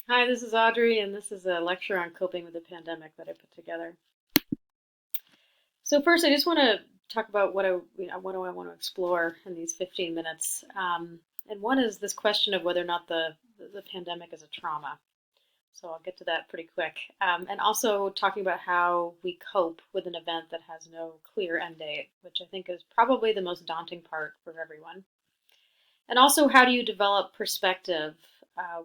Hi, this is Audrey, and this is a lecture on coping with the pandemic that I put together. So first, I just want to talk about what do I want to explore in these 15 minutes. And one is this question of whether or not the pandemic is a trauma. So I'll get to that pretty quick. And also talking about how we cope with an event that has no clear end date, which I think is probably the most daunting part for everyone. And also, how do you develop perspective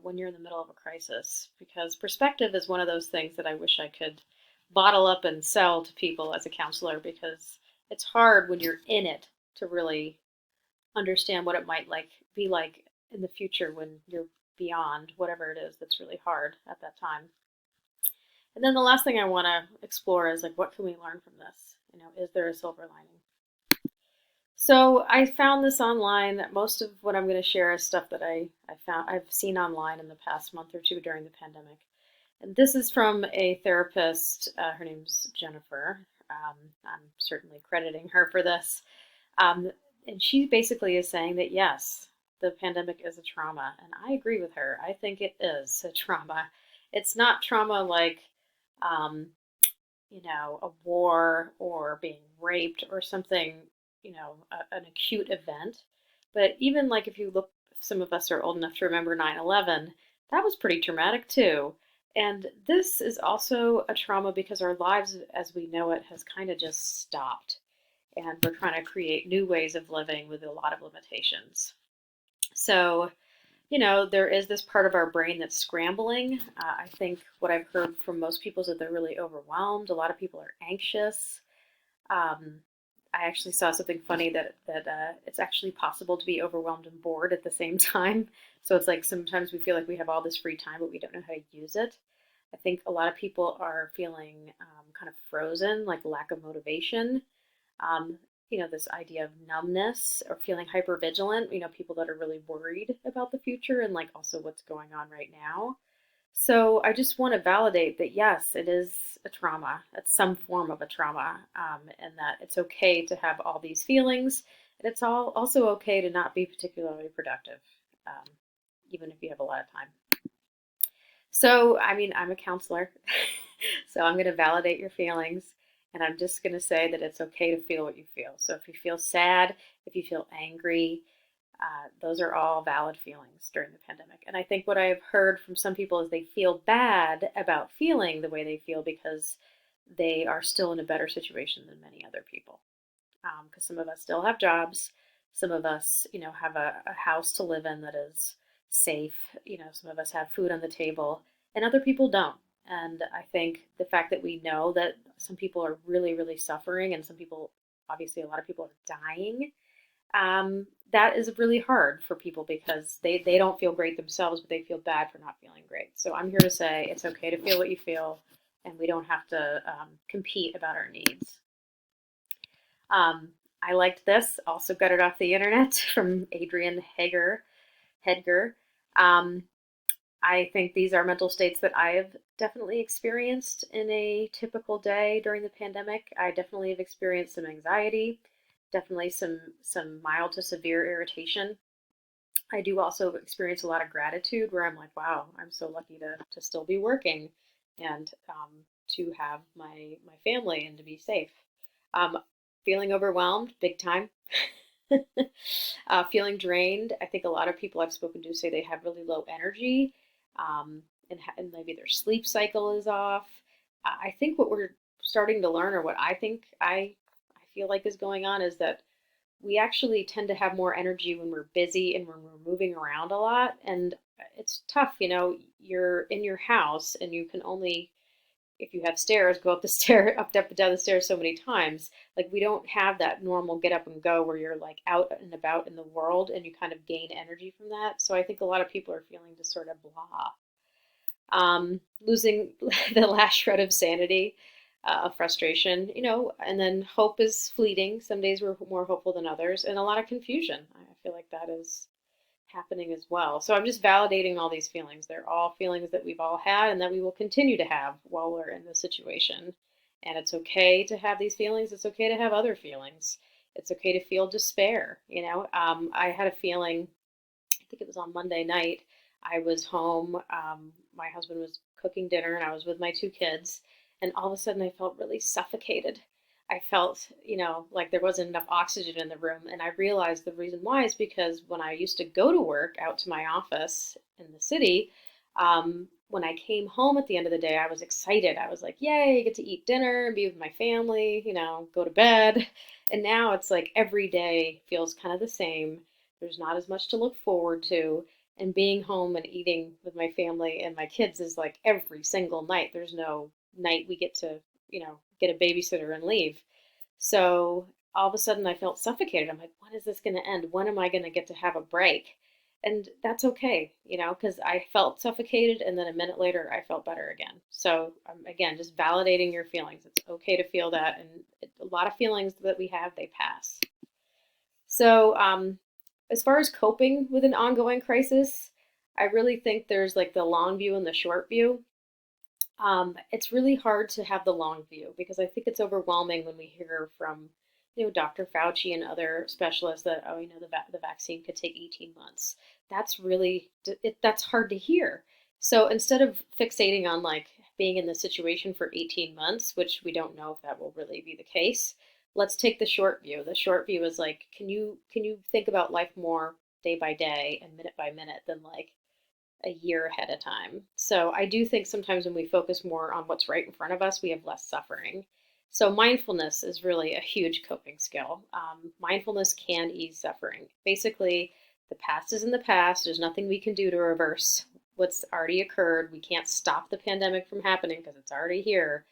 when you're in the middle of a crisis? Because perspective is one of those things that I wish I could bottle up and sell to people as a counselor because it's hard when you're in it to really understand what it might be like in the future when you're beyond whatever it is that's really hard at that time. And then the last thing I want to explore is like what can we learn from this? Is there a silver lining? So I found this online. Most of what I'm going to share is stuff that I've seen online in the past month or two during the pandemic. And this is from a therapist. Her name's Jennifer. I'm certainly crediting her for this. Um, and she basically is saying that yes, the pandemic is a trauma, and I agree with her. I think it is a trauma. It's not trauma like um, a war or being raped or something, an acute event. But even like if you look, some of us are old enough to remember 9/11, that was pretty traumatic too. And this is also a trauma because our lives as we know it has kind of just stopped. And we're trying to create new ways of living with a lot of limitations. So, there is this part of our brain that's scrambling. I think what I've heard from most people is that they're really overwhelmed. A lot of people are anxious. Um, I actually saw something funny that it's actually possible to be overwhelmed and bored at the same time. So it's like sometimes we feel like we have all this free time, but we don't know how to use it. I think a lot of people are feeling kind of frozen, like lack of motivation. Um, this idea of numbness or feeling hyper vigilant, people that are really worried about the future and like also what's going on right now. So I just want to validate that yes, it is a trauma. It's some form of a trauma, and that it's okay to have all these feelings, and it's all also okay to not be particularly productive, um, even if you have a lot of time. So I mean, I'm a counselor, so I'm going to validate your feelings, and I'm just going to say that it's okay to feel what you feel. So if you feel sad, if you feel angry, those are all valid feelings during the pandemic. And I think what I've heard from some people is they feel bad about feeling the way they feel because they are still in a better situation than many other people. Because some of us still have jobs, some of us, have a house to live in that is safe. Some of us have food on the table, and other people don't. And I think the fact that we know that some people are really, really suffering, and some people, obviously, a lot of people are dying, that is really hard for people because they don't feel great themselves, but they feel bad for not feeling great. So I'm here to say it's okay to feel what you feel, and we don't have to compete about our needs. I liked this. Also got it off the internet from Adrian Hedger. Um, I think these are mental states that I have definitely experienced in a typical day during the pandemic. I definitely have experienced some anxiety, definitely some mild to severe irritation. I do also experience a lot of gratitude where I'm like, wow, I'm so lucky to still be working and to have my family and to be safe. Um, Feeling overwhelmed, big time. Feeling drained. I think a lot of people I've spoken to say they have really low energy, and maybe their sleep cycle is off. I think what we're starting to learn, or what I feel like is going on, is that we actually tend to have more energy when we're busy and when we're moving around a lot. And it's tough, you're in your house and you can only, if you have stairs, go up the stair, up and down the stairs so many times. Like we don't have that normal get up and go where you're like out and about in the world and you kind of gain energy from that. So I think a lot of people are feeling just sort of blah, losing the last shred of sanity, of frustration, and then hope is fleeting. Some days we're more hopeful than others, and a lot of confusion. I feel like that is happening as well. So I'm just validating all these feelings. They're all feelings that we've all had and that we will continue to have while we're in this situation. And it's okay to have these feelings. It's okay to have other feelings. It's okay to feel despair. I had a feeling, I think it was on Monday night. I was home. My husband was cooking dinner, and I was with my two kids. And all of a sudden, I felt really suffocated. I felt, like there wasn't enough oxygen in the room. And I realized the reason why is because when I used to go to work out to my office in the city, when I came home at the end of the day, I was excited. I was like, yay, I get to eat dinner, be with my family, go to bed. And now it's like every day feels kind of the same. There's not as much to look forward to. And being home and eating with my family and my kids is like every single night. There's no night we get to, get a babysitter and leave. So all of a sudden I felt suffocated. I'm like, when is this going to end? When am I going to get to have a break? And that's okay, because I felt suffocated and then a minute later I felt better again. So again, just validating your feelings. It's okay to feel that. And a lot of feelings that we have, they pass. So as far as coping with an ongoing crisis, I really think there's like the long view and the short view. It's really hard to have the long view because I think it's overwhelming when we hear from, Dr. Fauci and other specialists that, oh, the vaccine could take 18 months. That's really, that's hard to hear. So instead of fixating on like being in the situation for 18 months, which we don't know if that will really be the case, let's take the short view. The short view is like, can you think about life more day by day and minute by minute than like a year ahead of time. So I do think sometimes when we focus more on what's right in front of us, we have less suffering. So mindfulness is really a huge coping skill. Mindfulness can ease suffering. Basically, the past is in the past. There's nothing we can do to reverse what's already occurred. We can't stop the pandemic from happening because it's already here.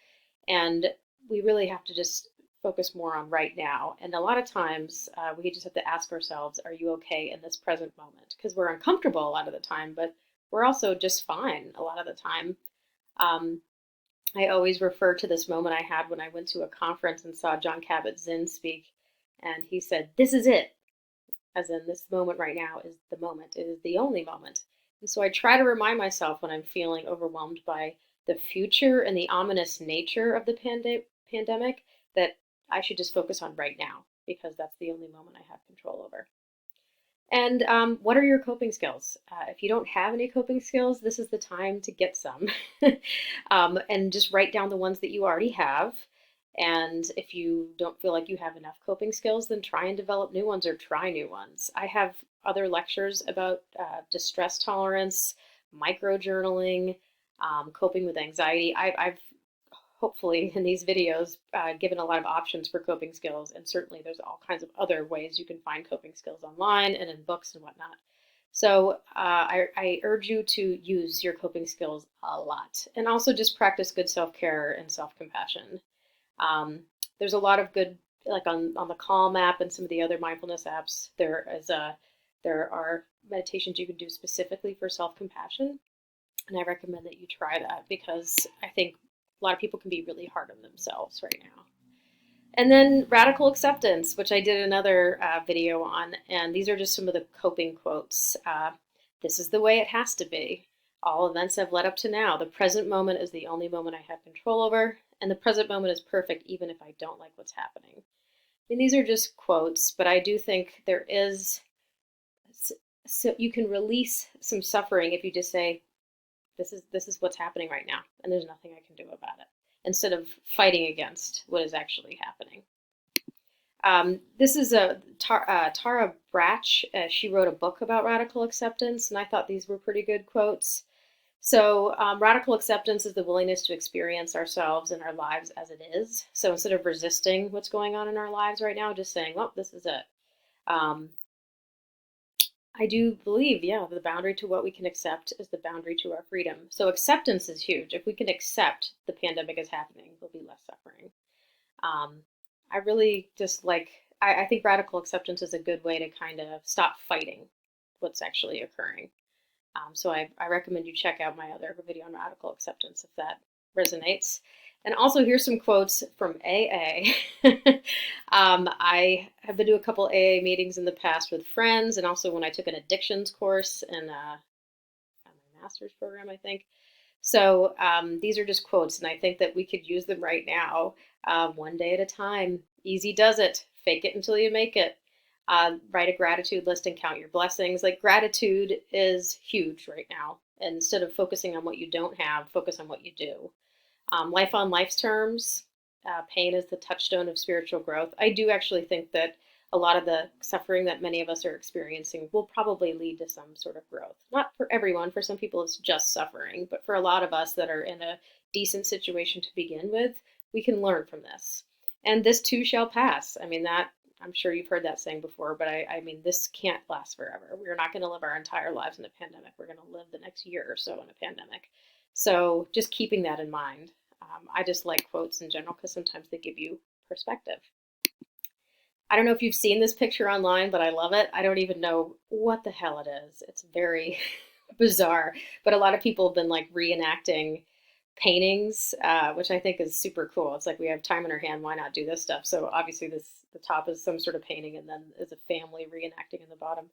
And we really have to just focus more on right now. And a lot of times we just have to ask ourselves, are you okay in this present moment? Because we're uncomfortable a lot of the time, but we're also just fine a lot of the time. Um, I always refer to this moment I had when I went to a conference and saw Jon Kabat-Zinn speak, and he said, "This is it," as in this moment right now is the moment. It is the only moment. And so I try to remind myself when I'm feeling overwhelmed by the future and the ominous nature of the pandemic that I should just focus on right now because that's the only moment I have control over. And what are your coping skills? If you don't have any coping skills, this is the time to get some. And just write down the ones that you already have. And if you don't feel like you have enough coping skills, then try and develop new ones or try new ones. I have other lectures about distress tolerance, micro journaling, coping with anxiety. I've hopefully in these videos given a lot of options for coping skills, and certainly there's all kinds of other ways you can find coping skills online and in books and whatnot. So I urge you to use your coping skills a lot, and also just practice good self-care and self-compassion. There's a lot of good, like on the Calm app and some of the other mindfulness apps, there are meditations you can do specifically for self-compassion, and I recommend that you try that because I think a lot of people can be really hard on themselves right now. And then radical acceptance, which I did another video on, and these are just some of the coping quotes. This is the way it has to be. All events have led up to now. The present moment is the only moment I have control over, and the present moment is perfect even if I don't like what's happening. I mean, these are just quotes, but I do think there is, so you can release some suffering if you just say, this is what's happening right now, and there's nothing I can do about it, instead of fighting against what is actually happening. This is Tara Brach. She wrote a book about radical acceptance, and I thought these were pretty good quotes. So radical acceptance is the willingness to experience ourselves and our lives as it is. So instead of resisting what's going on in our lives right now, just saying, well, this is it. I do believe, yeah, the boundary to what we can accept is the boundary to our freedom. So acceptance is huge. If we can accept the pandemic is happening, there'll be less suffering. I really just I think radical acceptance is a good way to kind of stop fighting what's actually occurring. So I recommend you check out my other video on radical acceptance if that resonates. And also here's some quotes from AA. I have been to a couple AA meetings in the past with friends, and also when I took an addictions course in my master's program, I think. So these are just quotes, and I think that we could use them right now, one day at a time. Easy does it. Fake it until you make it. Write a gratitude list and count your blessings. Like, gratitude is huge right now. And instead of focusing on what you don't have, focus on what you do. Life on life's terms, pain is the touchstone of spiritual growth. I do actually think that a lot of the suffering that many of us are experiencing will probably lead to some sort of growth. Not for everyone, for some people it's just suffering, but for a lot of us that are in a decent situation to begin with, we can learn from this. And this too shall pass. I mean, that, I'm sure you've heard that saying before, but I mean, this can't last forever. We're not going to live our entire lives in a pandemic. We're going to live the next year or so in a pandemic. So just keeping that in mind. I just like quotes in general because sometimes they give you perspective. I don't know if you've seen this picture online, but I love it. I don't even know what the hell it is. It's very bizarre, but a lot of people have been like reenacting paintings, which I think is super cool. It's like we have time in our hand, why not do this stuff? So obviously the top is some sort of painting and then is a family reenacting in the bottom.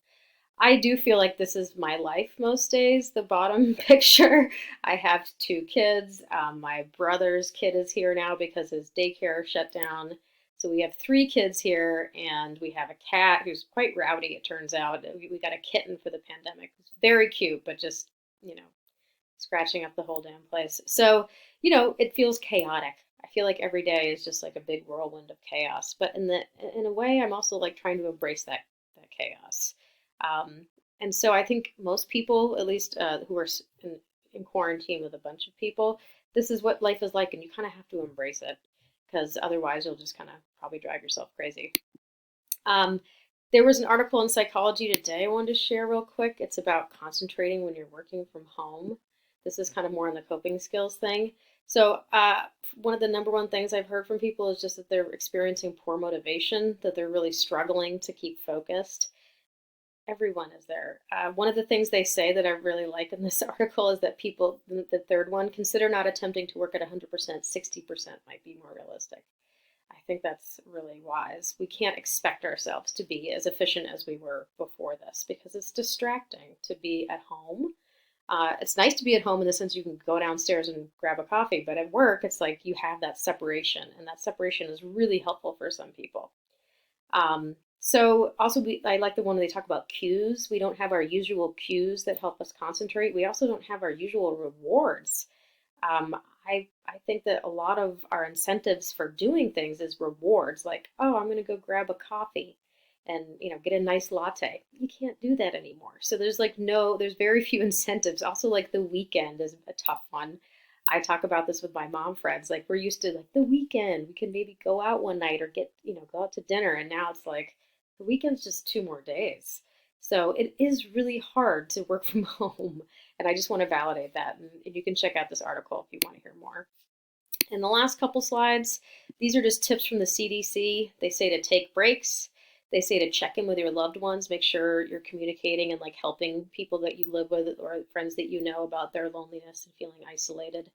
I do feel like this is my life most days, the bottom picture. I have two kids. My brother's kid is here now because his daycare shut down. So we have three kids here, and we have a cat who's quite rowdy, it turns out. We got a kitten for the pandemic. It's very cute, but just, you know, scratching up the whole damn place. So, it feels chaotic. I feel like every day is just like a big whirlwind of chaos. But in a way, I'm also like trying to embrace that chaos. Um, and so I think most people, at least who are in quarantine with a bunch of people, this is what life is like, and you kind of have to embrace it because otherwise you'll just kind of probably drive yourself crazy. Um, there was an article in Psychology Today I wanted to share real quick. It's about concentrating when you're working from home. This is kind of more on the coping skills thing. So one of the number one things I've heard from people is just that they're experiencing poor motivation, that they're really struggling to keep focused. Everyone is there. One of the things they say that I really like in this article is that people, the third one, consider not attempting to work at 100%, 60% might be more realistic. I think that's really wise. We can't expect ourselves to be as efficient as we were before this because it's distracting to be at home. It's nice to be at home in the sense you can go downstairs and grab a coffee, but at work, it's like you have that separation, and that separation is really helpful for some people. So also, I like the one where they talk about cues. We don't have our usual cues that help us concentrate. We also don't have our usual rewards. Um, I think that a lot of our incentives for doing things is rewards, like, oh, I'm going to go grab a coffee and get a nice latte. You can't do that anymore. So there's very few incentives. Also, like the weekend is a tough one. I talk about this with my mom friends. Like, we're used to like the weekend, we can maybe go out one night or go out to dinner, and now it's like the weekend's just 2 more days. So it is really hard to work from home. And I just want to validate that. And you can check out this article if you want to hear more. In the last couple slides, these are just tips from the CDC. They say to take breaks. They say to check in with your loved ones, make sure you're communicating and like helping people that you live with or friends that you know about their loneliness and feeling isolated.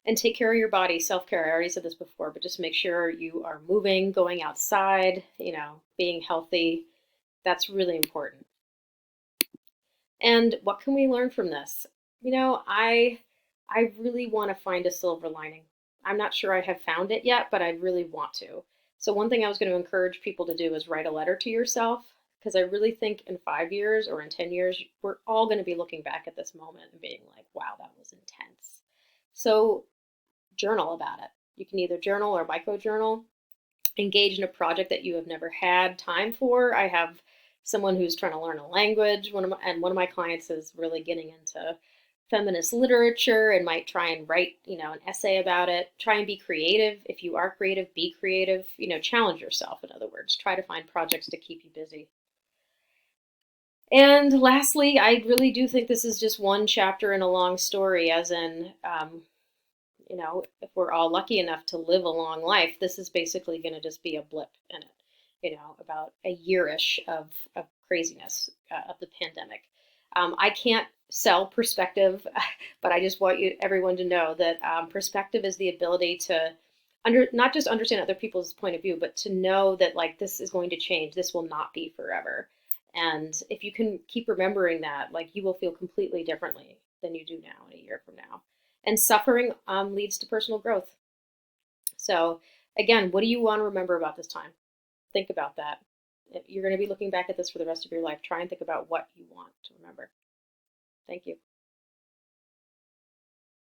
And take care of your body, self-care. I already said this before, but just make sure you are moving, going outside, being healthy. That's really important. And what can we learn from this? I really want to find a silver lining. I'm not sure I have found it yet, but I really want to. So one thing I was going to encourage people to do is write a letter to yourself, because I really think in 5 years or in 10 years, we're all going to be looking back at this moment and being like, wow, that was intense. So journal about it. You can either journal or micro journal. Engage in a project that you have never had time for. I have someone who's trying to learn a language. One of my clients is really getting into feminist literature and might try and write, an essay about it. Try and be creative. If you are creative, be creative. Challenge yourself, in other words. Try to find projects to keep you busy. And lastly, I really do think this is just one chapter in a long story, as in, if we're all lucky enough to live a long life, this is basically going to just be a blip in it, about a year-ish of craziness of the pandemic. I can't sell perspective, but I just want everyone to know that perspective is the ability to not just understand other people's point of view, but to know that like this is going to change. This will not be forever. And if you can keep remembering that, like you will feel completely differently than you do now in a year from now. And suffering leads to personal growth. So again, what do you want to remember about this time? Think about that. If you're going to be looking back at this for the rest of your life, try and think about what you want to remember. Thank you.